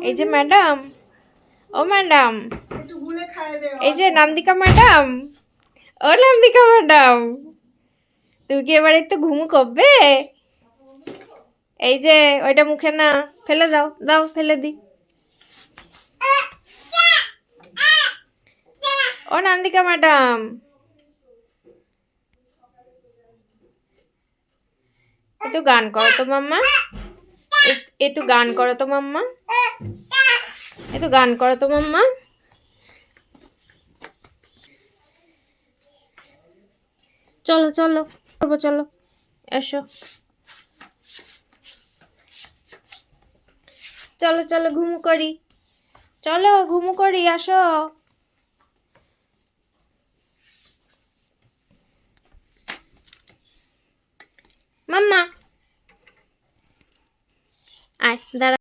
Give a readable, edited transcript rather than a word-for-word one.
এই যে ম্যাডাম, ও ম্যাডাম, এই যে নান্দিকা ম্যাডাম, ও নান্দিকা ম্যাডাম, তুমি কি এবার একটু ঘুমু করবে? এই যে ওইটা মুখে না, ফেলে দাও, দাও ফেলে দি। ও নান্দিকা ম্যাডাম, একটু গান করো তো মাম্মা, একটু গান করো তো মাম্মা, একটু গান করো তো মাম্মা। চলো চলো করবো, চলো এসো, চলো চলো ঘুমু করি, চলো ঘুমু করি, আসো মাম্মা, আয় দাঁড়া।